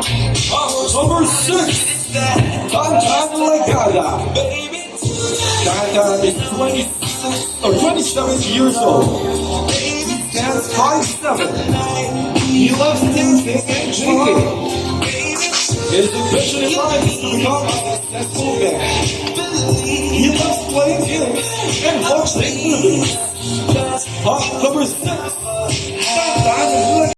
Number 6, Legada. Dada is 27 years old. He stands 5'7". He loves dancing and drinking. His ambition in life is to become a successful man. He loves playing games and watching movies. Number 6, Legada.